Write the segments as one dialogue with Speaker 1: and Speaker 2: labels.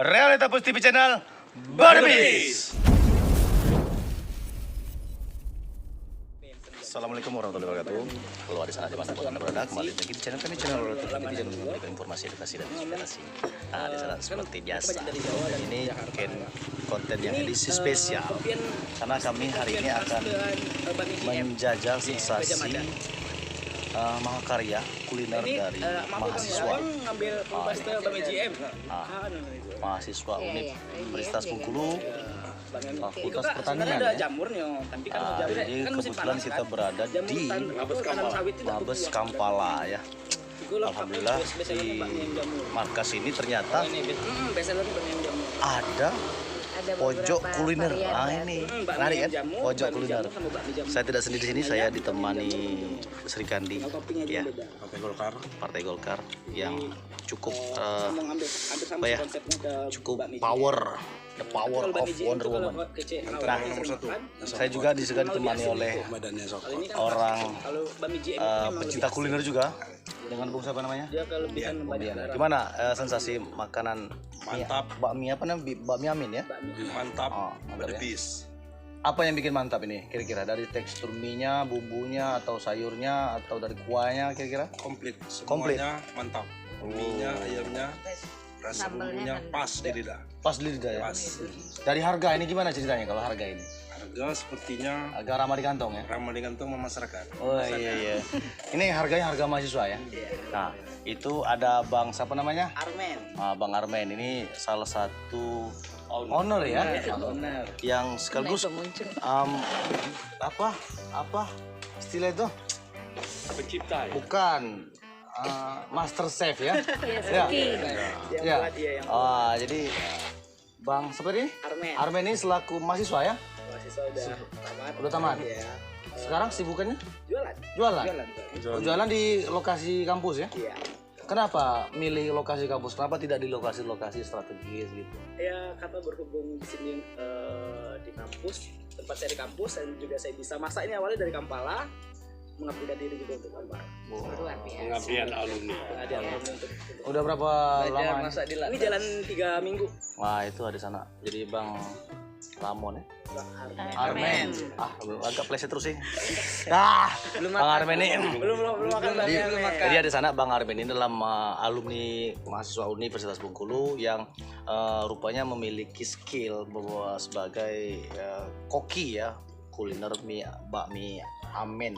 Speaker 1: Realita Pus TV Channel Barbis. Assalamualaikum warahmatullahi wabarakatuh. Halo di sana dimanapun Anda berada, kembali lagi di channel kami, channel Realita Pus TV yang memberikan informasi, edukasi dan inspirasi. Nah, di sana seperti biasa, ini konten yang edisi spesial karena kami hari ini akan menjajal sensasi mahakarya kuliner dari mahasiswa mahasiswa Unip Universitas Bengkulu, Fakultas Pertanian ya. Jadi kebetulan kita berada di Mabes Kampala ya. Alhamdulillah di markas ini ternyata ada pojok kuliner. Nah ini menarik kan, pojok kuliner. Saya tidak sendiri di sini, saya ditemani Sri Kandi ya, Partai Golkar yang cukup apa ya, cukup power, the power of Wonder Woman. Nah, saya juga ditemani oleh orang pecinta kuliner juga dengan bung siapa namanya? Gimana sensasi makanan?
Speaker 2: Mantap.
Speaker 1: Bakmi apa namanya? Bakmi Amin ya?
Speaker 2: Mantap.
Speaker 1: Mantap ya.
Speaker 2: Barbis.
Speaker 1: Apa yang bikin mantap ini kira-kira? Dari tekstur mie-nya, bumbunya, atau sayurnya, atau dari kuahnya kira-kira?
Speaker 2: Komplit. Semuanya mantap. Mie-nya, ayamnya, rasa bumbunya pas di lidah.
Speaker 1: Pas di lidah ya?
Speaker 2: Pas.
Speaker 1: Dari harga ini gimana ceritanya kalau harga ini?
Speaker 2: Harga sepertinya
Speaker 1: Agak ramah di kantong ya?
Speaker 2: ramah di kantong masyarakat.
Speaker 1: Oh iya. Ini harganya harga mahasiswa ya? Nah, itu ada Bang siapa namanya?
Speaker 3: Armen.
Speaker 1: Bang Armen ini salah satu owner ya?
Speaker 3: Owner.
Speaker 1: Yang sekaligus apa istilah itu?
Speaker 2: Pencipta ya?
Speaker 1: Bukan master chef ya? Ya. Ya. Jadi Bang seperti ini?
Speaker 3: Armen.
Speaker 1: Armen ini selaku mahasiswa ya?
Speaker 3: Mahasiswa
Speaker 1: Udah tamat.
Speaker 3: Iya.
Speaker 1: Sekarang sibukannya?
Speaker 3: Jualan.
Speaker 1: Jualan di lokasi kampus ya?
Speaker 3: Iya.
Speaker 1: Kenapa milih lokasi kampus? Kenapa tidak di lokasi-lokasi strategis gitu?
Speaker 3: Ya karena berhubung di sini di kampus, tempat saya di kampus dan juga saya bisa masak ini awalnya dari Kampala, mengabdikan diri juga untuk Kampala.
Speaker 4: Luar biasa.
Speaker 2: Pengabdian alumni.
Speaker 1: Udah berapa lama?
Speaker 3: Ini jalan 3 minggu.
Speaker 1: Wah itu ada sana. Jadi Bang Ramon ya?
Speaker 4: Armen.
Speaker 1: Agak pleset terus sih. Bang Armen ini.
Speaker 3: Belum makan.
Speaker 1: Jadi ada sana Bang Armen ini dalam alumni mahasiswa Universitas Bengkulu yang rupanya memiliki skill bahwa sebagai koki ya, kuliner bakmi Amen.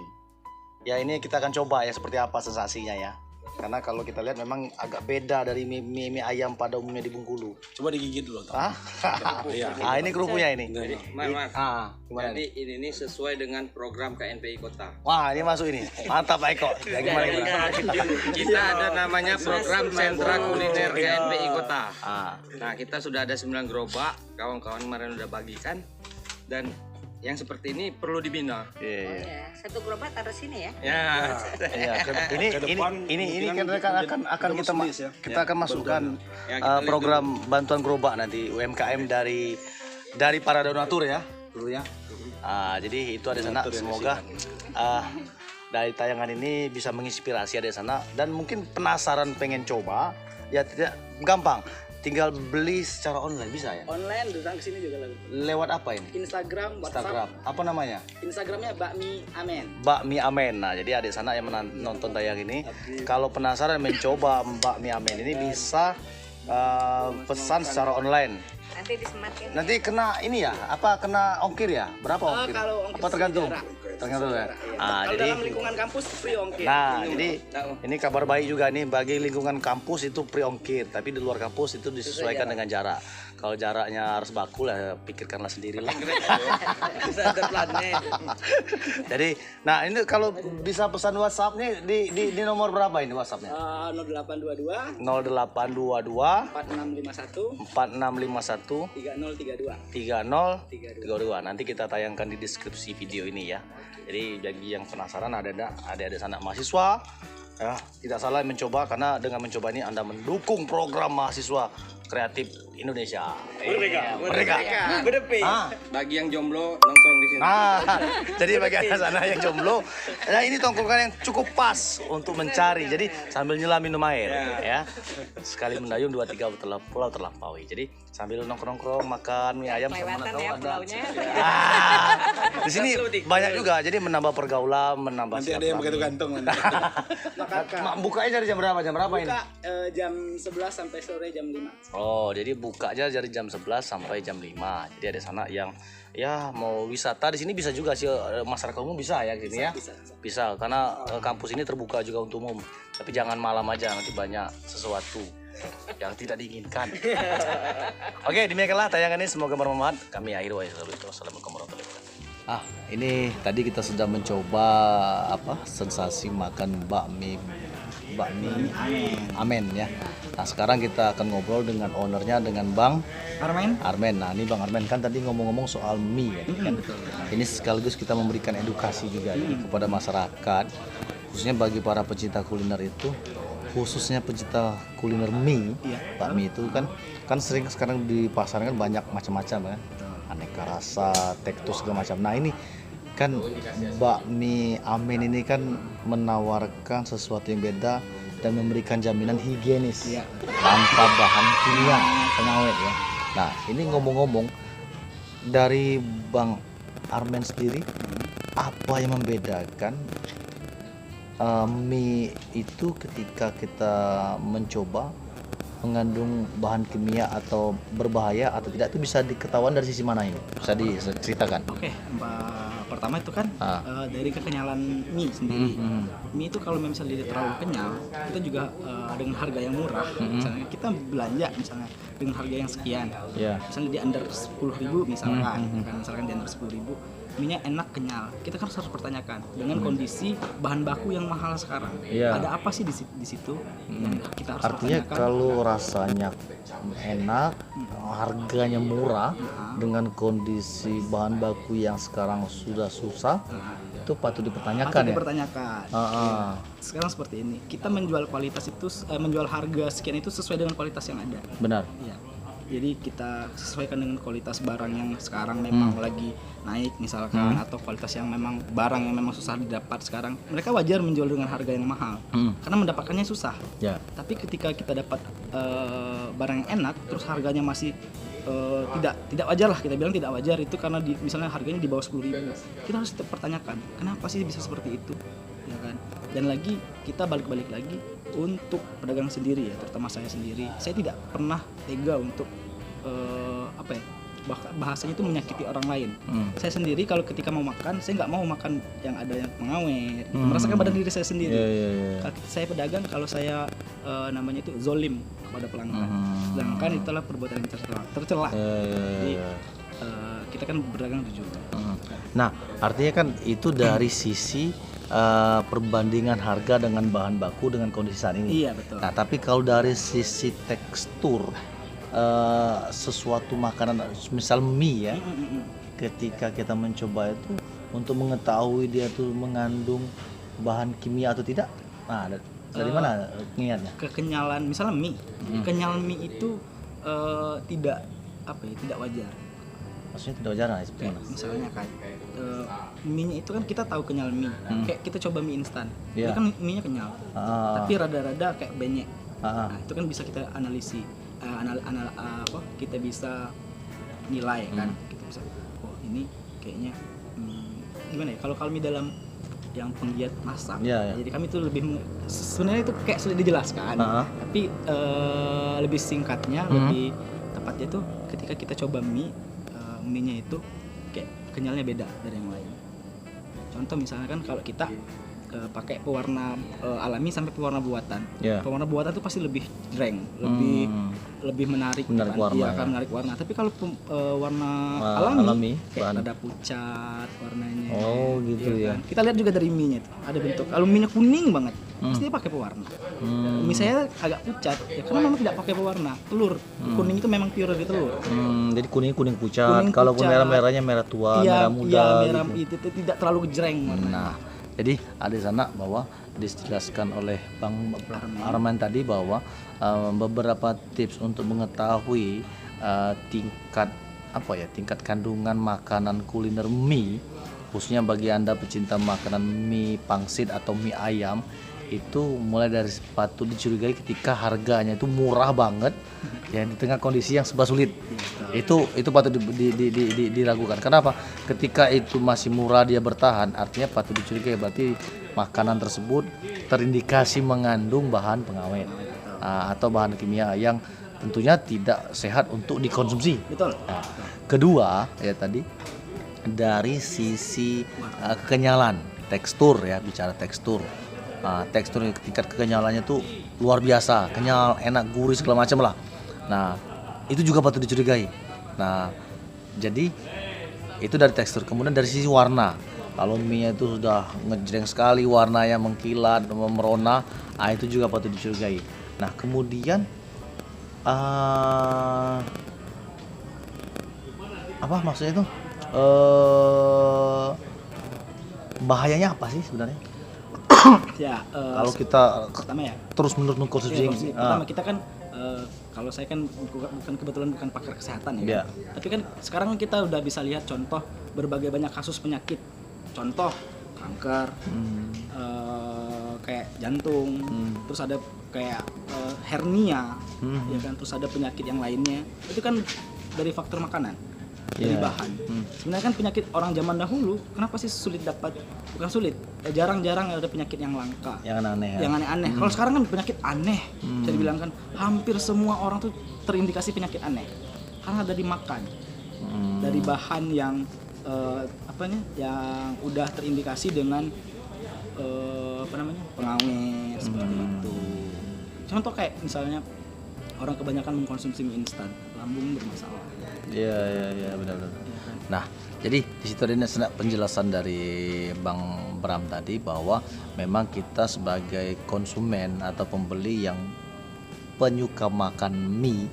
Speaker 1: Ya ini kita akan coba ya seperti apa sensasinya ya. Karena kalau kita lihat memang agak beda dari mie ayam pada umumnya di Bengkulu.
Speaker 2: Coba digigit dulu.
Speaker 1: Ini kerupuknya ini.
Speaker 5: Mas,
Speaker 1: Gimana
Speaker 5: jadi
Speaker 1: nih?
Speaker 5: ini sesuai dengan program KNPI Kota.
Speaker 1: Wah ini masuk ini. Mantap Pak Eko. Ya, gimana?
Speaker 5: Kita ada namanya program sentra kuliner KNPI Kota. Nah kita sudah ada 9 gerobak, kawan-kawan kemarin udah bagikan. Dan yang seperti ini perlu dibina.
Speaker 1: Iya.
Speaker 4: Satu gerobak taruh sini ya.
Speaker 5: Ya.
Speaker 1: Iya, ini kan akan kita akan masukkan
Speaker 5: Ya, kita lihat
Speaker 1: program bantuan gerobak nanti UMKM dari para donatur ya dulunya. Jadi itu ada sana, semoga dari tayangan ini bisa menginspirasi ada sana dan mungkin penasaran pengen coba ya, tidak gampang, tinggal beli secara online bisa ya.
Speaker 3: Online datang ke sini juga lagi.
Speaker 1: Lewat apa ini?
Speaker 3: Instagram, WhatsApp.
Speaker 1: Instagram apa namanya?
Speaker 3: Instagramnya Bakmi Amen.
Speaker 1: Bakmi Amen. Nah, jadi adik sana yang menonton tayang ini, kalau penasaran mencoba Bakmi Amen ini bisa pesan secara online.
Speaker 4: Nanti disematkan.
Speaker 1: Nanti kena ini ya, kena ongkir ya? Berapa ongkir?
Speaker 3: Kalau ongkir
Speaker 1: Apa tergantung?
Speaker 3: sejarah.
Speaker 1: Ya.
Speaker 3: Kalau
Speaker 1: Jadi
Speaker 3: dalam lingkungan kampus free ongkir.
Speaker 1: nah, jadi ini kabar baik juga nih bagi lingkungan kampus itu free ongkir, tapi di luar kampus itu disesuaikan dengan jarak. Kalau jaraknya harus baku lah, pikirkanlah sendiri lah.
Speaker 5: Bisa ada plannya.
Speaker 1: Jadi, nah ini kalau bisa pesan WhatsApp-nya di nomor berapa ini WhatsApp-nya?
Speaker 3: 0822
Speaker 1: 0822
Speaker 3: 4651
Speaker 1: 4651
Speaker 3: 3032.
Speaker 1: 3032. Nanti kita tayangkan di deskripsi video ini ya. Jadi bagi yang penasaran ada sana mahasiswa ya, tidak salah mencoba karena dengan mencoba ini Anda mendukung program mahasiswa kreatif Indonesia.
Speaker 3: Merdeka. Berdepi.
Speaker 5: Bagi yang jomblo nongkrong di sini.
Speaker 1: Nah, jadi bagi anak sana yang jomblo, nah ini tongkrongan yang cukup pas untuk mencari. Jadi sambil nyelam minum air, ya. Sekali mendayung 2-3 pulau terlampaui. Jadi sambil nongkrong makan mie ayam sama
Speaker 4: Kelewatan
Speaker 1: tahu
Speaker 4: ya
Speaker 1: ada.
Speaker 4: pulaunya.
Speaker 1: Di sini banyak juga. Jadi menambah pergaulan, menambah.
Speaker 2: Nanti ada yang begitu gantung nanti.
Speaker 1: Bukanya dari jam berapa? Jam berapa ini?
Speaker 3: Buka jam 11 sampai sore jam 5.
Speaker 1: Oh, jadi bukanya dari jam 11 sampai jam 5. Jadi ada sana yang ya mau wisata di sini bisa juga sih, masyarakat umum bisa ya gini ya. Bisa karena kampus ini terbuka juga untuk umum. Tapi jangan malam aja, nanti banyak sesuatu yang tidak diinginkan. Oke, demikianlah tayangan ini, semoga bermanfaat. Kami akhiri wassalamualaikum warahmatullahi wabarakatuh. Ini tadi kita sudah mencoba sensasi makan bakmi Amen ya. Nah, sekarang kita akan ngobrol dengan ownernya, dengan Bang Armen. Nah, ini Bang Armen kan tadi ngomong-ngomong soal mie ya, kan?
Speaker 3: Betul.
Speaker 1: Ini sekaligus kita memberikan edukasi juga kepada masyarakat, khususnya bagi para pecinta kuliner itu, khususnya pecinta kuliner mie, bakmi itu kan sering sekarang di pasaran kan banyak macam-macam ya, aneka rasa, tekstur segala macam. Nah, ini kan bakmi Amen ini kan menawarkan sesuatu yang beda dan memberikan jaminan higienis tanpa bahan kimia pengawet ya. Nah, ini ngomong-ngomong dari Bang Armen sendiri, apa yang membedakan mie itu ketika kita mencoba mengandung bahan kimia atau berbahaya atau tidak, itu bisa diketahuan dari sisi mana ini? Bisa diceritakan?
Speaker 6: Oke, pertama itu kan dari kekenyalan mie sendiri. Mie itu kalau misalnya dia terlalu kenyal, kita juga dengan harga yang murah. Misalnya kita belanja misalnya dengan harga yang sekian, misalnya di under 10.000 misalkan di under 10.000, mie-nya enak, kenyal. Kita kan harus pertanyakan dengan kondisi bahan baku yang mahal sekarang. Ada apa sih di situ? Yang kita harus
Speaker 1: Artinya
Speaker 6: pertanyakan.
Speaker 1: kalau rasanya enak, harganya murah, dengan kondisi bahan baku yang sekarang sudah susah, itu patut dipertanyakan
Speaker 6: patut
Speaker 1: ya.
Speaker 6: dipertanyakan. Sekarang seperti ini, kita menjual kualitas itu, menjual harga sekian itu sesuai dengan kualitas yang ada.
Speaker 1: Benar.
Speaker 6: Iya. Jadi kita sesuaikan dengan kualitas barang yang sekarang memang lagi naik misalkan, atau kualitas yang memang barang yang memang susah didapat sekarang. Mereka wajar menjual dengan harga yang mahal karena mendapatkannya susah. Tapi ketika kita dapat barang yang enak terus harganya masih tidak wajar lah, kita bilang tidak wajar itu karena misalnya harganya di bawah 10.000. Kita harus pertanyakan kenapa sih bisa seperti itu, ya kan? Dan lagi kita balik lagi untuk pedagang sendiri ya, terutama saya sendiri, saya tidak pernah tega untuk bahasanya itu menyakiti orang lain. Saya sendiri kalau ketika mau makan, saya nggak mau makan yang ada yang pengawet, merasakan badan diri saya sendiri. Kalau saya pedagang, kalau saya namanya itu zolim kepada pelanggan, sedangkan itulah perbuatan yang tercela. Jadi kita kan berdagang jujur.
Speaker 1: Nah, artinya kan itu dari sisi perbandingan harga dengan bahan baku dengan kondisi saat ini.
Speaker 6: Iya, betul.
Speaker 1: Nah, tapi kalau dari sisi tekstur sesuatu makanan, misal mie ya, ketika kita mencoba itu untuk mengetahui dia tuh mengandung bahan kimia atau tidak, nah dari mana niatnya?
Speaker 6: Kekenyalan misalnya mie, kenyal mie itu tidak wajar.
Speaker 1: Maksudnya tidak wajar nah, seperti mana?
Speaker 6: Misalnya kan mie-nya itu kan kita tahu kenyal mie, kayak kita coba mie instan, itu kan mie-nya kenyal, tapi rada-rada kayak benyek. Nah, itu kan bisa kita kita bisa nilai kan, kita bisa, oh ini kayaknya gimana ya, kalau mie dalam yang penggiat masak, jadi kami itu lebih sebenarnya itu kayak sudah dijelaskan, tapi lebih singkatnya, lebih tepatnya itu ketika kita coba mie-nya itu kayak kenyalnya beda dari yang lain. Contoh misalnya kan kalau kita pakai pewarna alami sampai pewarna buatan, pewarna buatan itu pasti lebih jreng, lebih menarik
Speaker 1: warna,
Speaker 6: iya, akan menarik warna. Tapi kalau warna alami kayak ada pucat warnanya.
Speaker 1: Oh gitu ya.
Speaker 6: Kan? Kita lihat juga dari mie-nya itu ada bentuk. Kalau mie-nya kuning banget, pasti dia pakai pewarna. Mie saya agak pucat, ya karena memang tidak pakai pewarna. Telur kuning itu memang pure dari telur.
Speaker 1: Jadi kuning pucat. Kalau merah-merahnya merah tua, merah muda.
Speaker 6: Iya, merah gitu. Itu tidak terlalu jreng warnanya.
Speaker 1: Nah, Jadi ada di sana bahwa dijelaskan oleh Bang Arman tadi bahwa beberapa tips untuk mengetahui tingkat kandungan makanan kuliner mie, khususnya bagi Anda pecinta makanan mie pangsit atau mie ayam, itu mulai dari patut dicurigai ketika harganya itu murah banget ya di tengah kondisi yang serba sulit. Itu patut diragukan. Kenapa? Ketika itu masih murah dia bertahan, artinya patut dicurigai, berarti makanan tersebut terindikasi mengandung bahan pengawet atau bahan kimia yang tentunya tidak sehat untuk dikonsumsi.
Speaker 6: Betul.
Speaker 1: Nah, kedua ya tadi dari sisi kekenyalan, tekstur ya, bicara tekstur. Tekstur tingkat kekenyalannya tuh luar biasa, kenyal, enak, gurih segala macam lah. Nah, itu juga patut dicurigai. Nah, jadi itu dari tekstur. Kemudian dari sisi warna, kalau mie itu sudah ngejreng sekali, warnanya mengkilat, merona, itu juga patut dicurigai. Nah, kemudian apa maksudnya itu? Bahayanya apa sih sebenarnya?
Speaker 6: Ya,
Speaker 1: Kalau kita
Speaker 6: pertama ya.
Speaker 1: terus menerus mengkonsumsi,
Speaker 6: Pertama kita kan kalau saya kan kebetulan bukan pakar kesehatan ya. Tapi kan sekarang kita udah bisa lihat contoh berbagai banyak kasus penyakit. Contoh kanker, kayak jantung, terus ada kayak hernia, ya kan, terus ada penyakit yang lainnya. Itu kan dari faktor makanan, dari bahan. Sebenarnya kan penyakit orang zaman dahulu, kenapa sih sulit dapat? Bukan sulit, jarang-jarang ada penyakit yang langka, yang aneh-aneh. Kalau sekarang kan penyakit aneh, bisa dibilang kan hampir semua orang tuh terindikasi penyakit aneh karena ada dimakan dari bahan yang yang udah terindikasi dengan pengawet seperti itu. Contoh kayak misalnya orang kebanyakan mengkonsumsi mie instan, lambung bermasalah.
Speaker 1: Iya benar-benar. Nah, jadi di situ ada penjelasan dari Bang Bram tadi bahwa memang kita sebagai konsumen atau pembeli yang penyuka makan mie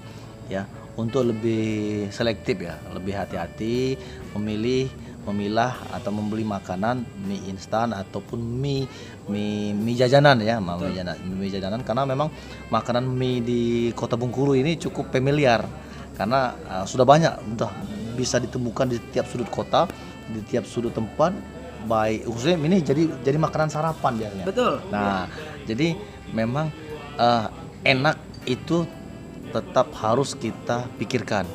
Speaker 1: ya, untuk lebih selektif ya, lebih hati-hati memilah atau membeli makanan mie instan ataupun mie jajanan ya, mie jajanan, karena memang makanan mie di Kota Bengkulu ini cukup familiar karena sudah banyak bisa ditemukan di tiap sudut kota, di tiap sudut tempat, baik khususnya ini jadi makanan sarapan biasanya.
Speaker 6: Betul.
Speaker 1: Nah, jadi memang enak itu tetap harus kita pikirkan.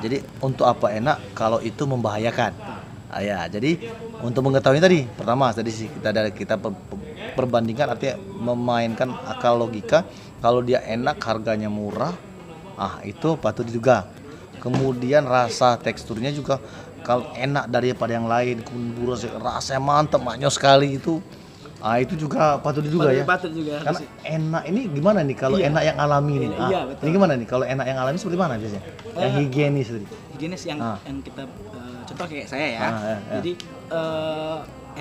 Speaker 1: Jadi untuk apa enak kalau itu membahayakan? Ya, jadi untuk mengetahui tadi, pertama tadi kita perbandingkan, artinya memainkan akal logika. Kalau dia enak, harganya murah, itu patut diduga. Kemudian rasa teksturnya juga kalau enak daripada yang lain, kemudian rasanya mantap, maknyos sekali itu juga patut diduga ya.
Speaker 6: Patut juga.
Speaker 1: Karena enak ini gimana nih kalau enak yang alami nih?
Speaker 6: Betul.
Speaker 1: Ini gimana nih kalau enak yang alami seperti mana biasanya? Yang higienis tadi.
Speaker 6: Higienis yang kita contoh kayak saya ya. Jadi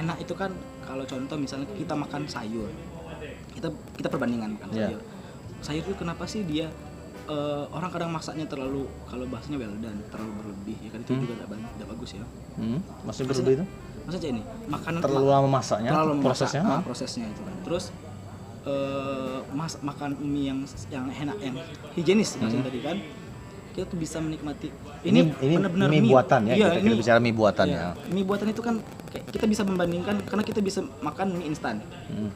Speaker 6: enak itu kan kalau contoh misalnya kita makan sayur. Kita perbandingan makan sayur. Sayur itu kenapa sih dia orang kadang masaknya terlalu, kalau bahasanya well done, terlalu berlebih ya kan, itu juga tidak bagus ya.
Speaker 1: Maksudnya berlebih itu?
Speaker 6: Maksudnya ini makanan
Speaker 1: terlalu lama masaknya, prosesnya.
Speaker 6: Prosesnya itu kan. Terus makan mie yang enak, yang higienis maksudnya tadi kan, kita tuh bisa menikmati ini benar-benar
Speaker 1: mie buatan ya.
Speaker 6: Iya,
Speaker 1: kita bicara mie buatan ya.
Speaker 6: Mie buatan itu kan kayak kita bisa membandingkan karena kita bisa makan mie instan.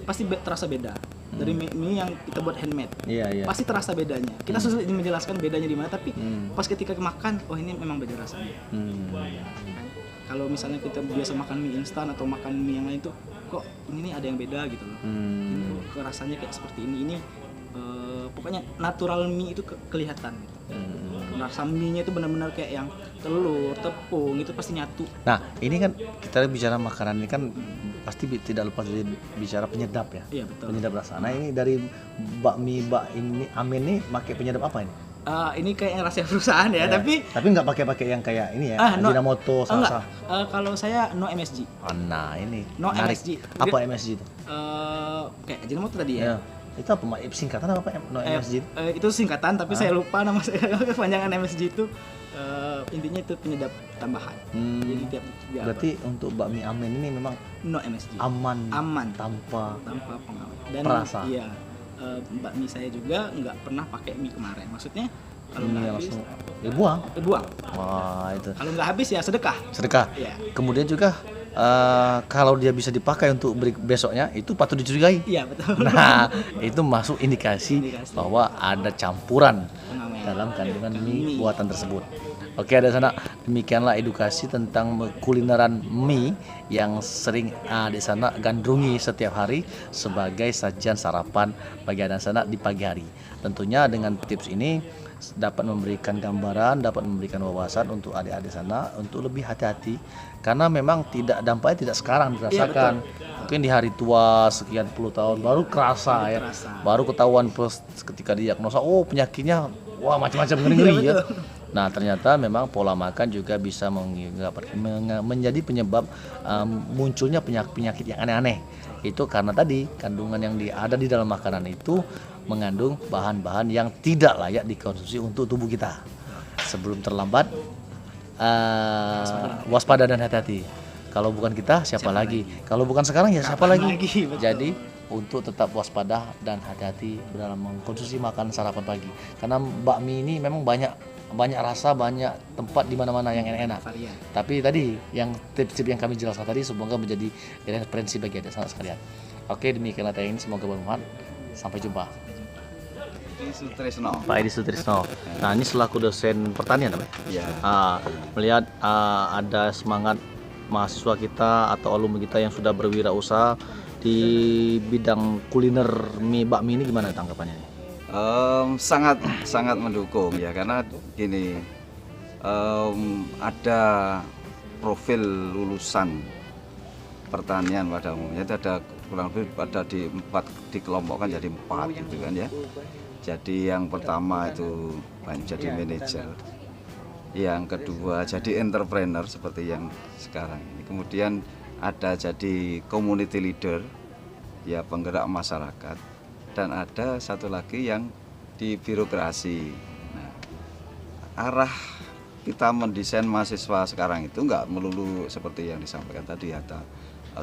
Speaker 6: Pasti terasa beda dari mie yang kita buat handmade.
Speaker 1: Iya.
Speaker 6: Pasti terasa bedanya. Kita sulit menjelaskan bedanya di mana, tapi pas ketika makan, oh ini memang beda rasanya. Kalau misalnya kita biasa makan mie instan atau makan mie yang lain tuh, kok ini ada yang beda gitu loh. Kok rasanya kayak seperti ini. Pokoknya natural mie itu kelihatan. Rasa mie-nya itu benar-benar kayak yang telur, tepung itu pasti nyatu. Nah,
Speaker 1: ini kan kita bicara makanan ini kan pasti tidak lepas dari bicara penyedap ya.
Speaker 6: Iya, betul.
Speaker 1: Penyedap rasa. Nah, ini dari bakmi ini Amin nih pakai penyedap apa ini?
Speaker 6: Ini kayak rahasia perusahaan ya, tapi
Speaker 1: nggak pakai yang kayak ini ya, Ajinomoto, salsa.
Speaker 6: Kalau saya no MSG.
Speaker 1: Nah, ini
Speaker 6: no
Speaker 1: menarik.
Speaker 6: MSG.
Speaker 1: Apa MSG itu?
Speaker 6: Kayak Ajinomoto tadi ya.
Speaker 1: Itu apa singkatan apa no MSG?
Speaker 6: Itu singkatan, tapi saya lupa nama saya kepanjangan MSG itu. intinya itu penyedap tambahan. Jadi
Speaker 1: Berarti untuk bakmi Amen ini memang
Speaker 6: no MSG.
Speaker 1: aman tanpa
Speaker 6: pengawet. Dan
Speaker 1: perasa.
Speaker 6: iya, bakmi saya juga nggak pernah pakai mie kemarin. Maksudnya kalau nggak habis
Speaker 1: buang.
Speaker 6: buang.
Speaker 1: Wah, itu.
Speaker 6: Kalau nggak habis ya sedekah.
Speaker 1: Iya. Kemudian juga kalau dia bisa dipakai untuk besoknya itu patut dicurigai.
Speaker 6: Iya, betul.
Speaker 1: Nah, itu masuk indikasi bahwa ada campuran
Speaker 6: Pengawet.
Speaker 1: dalam kandungan mie buatan tersebut. Oke, ada sana. Demikianlah edukasi tentang kulineran mie yang sering di sana gandrungi setiap hari sebagai sajian sarapan bagi anak sana di pagi hari. Tentunya dengan tips ini dapat memberikan gambaran, dapat memberikan wawasan untuk adik-adik sana untuk lebih hati-hati karena memang dampaknya tidak sekarang dirasakan. Mungkin di hari tua sekian puluh tahun baru kerasa ya. Baru ketahuan ketika diagnosa, oh penyakitnya wah macam-macam ngeri-ngeri ya. Nah, ternyata memang pola makan juga bisa menjadi penyebab munculnya penyakit yang aneh-aneh. Itu karena tadi kandungan yang ada di dalam makanan itu mengandung bahan-bahan yang tidak layak dikonsumsi untuk tubuh kita. Sebelum terlambat, waspada dan hati-hati. Kalau bukan kita, siapa lagi? Kalau bukan sekarang ya siapa lagi? Jadi untuk tetap waspada dan hati-hati dalam mengkonsumsi makan sarapan pagi. Karena bakmi ini memang banyak rasa, banyak tempat di mana-mana yang enak-enak. Tapi tadi yang tips-tips yang kami jelaskan tadi semoga menjadi referensi bagi adik sanak sekalian. Oke, demikianlah tadi ini, semoga bermanfaat. Sampai jumpa. Pak Edi Sutrisno. Nah, ini selaku dosen pertanian, Pak.
Speaker 7: Iya.
Speaker 1: Melihat ada semangat mahasiswa kita atau alumni kita yang sudah berwirausaha di bidang kuliner bakmi ini, gimana tanggapannya?
Speaker 7: Sangat mendukung ya, karena gini, ada profil lulusan pertanian pada umumnya itu ada kurang lebih dikelompokkan jadi 4 gitu kan ya. Jadi yang pertama itu jadi manajer, yang kedua jadi entrepreneur seperti yang sekarang ini, kemudian ada jadi community leader ya, penggerak masyarakat, dan ada satu lagi yang di birokrasi. Nah, arah kita mendesain mahasiswa sekarang itu nggak melulu seperti yang disampaikan tadi, ada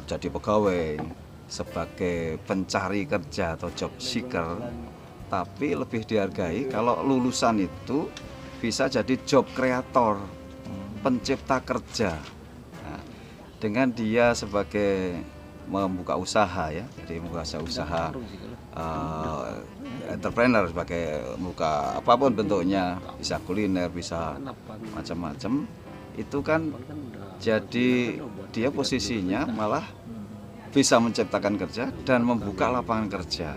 Speaker 7: jadi pegawai sebagai pencari kerja atau job seeker, tapi lebih dihargai kalau lulusan itu bisa jadi job kreator, pencipta kerja. Nah, dengan dia sebagai membuka usaha ya, jadi membuka usaha entrepreneur, sebagai membuka apapun bentuknya, bisa kuliner, bisa macam-macam, itu kan jadi dia posisinya malah bisa menciptakan kerja dan membuka lapangan kerja.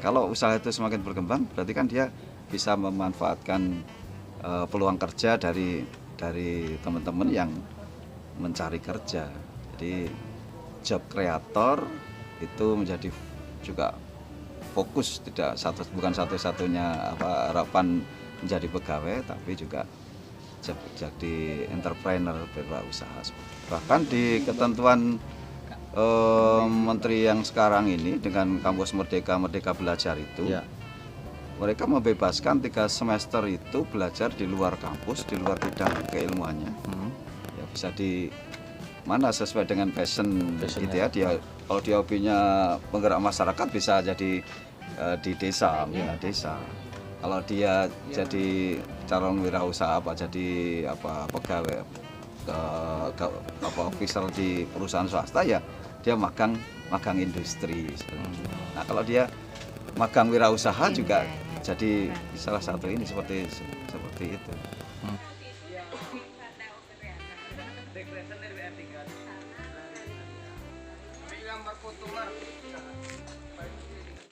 Speaker 7: Kalau usaha itu semakin berkembang, berarti kan dia bisa memanfaatkan peluang kerja dari teman-teman yang mencari kerja. Jadi job kreator itu menjadi juga fokus, bukan satu-satunya harapan menjadi pegawai, tapi juga jadi entrepreneur, berwirausaha. Bahkan di ketentuan menteri yang sekarang ini dengan kampus Merdeka Belajar itu ya, mereka membebaskan 3 semester itu belajar di luar kampus, di luar bidang keilmuannya. Ya, bisa di mana sesuai dengan passion gitu ya. Dia kalau dia hobinya penggerak masyarakat bisa jadi di desa, desa. Kalau dia jadi calon wirausaha jadi pegawai officer di perusahaan swasta, ya dia magang industri. Nah, kalau dia magang wirausaha juga jadi salah satu ini seperti itu.
Speaker 5: Gambar foto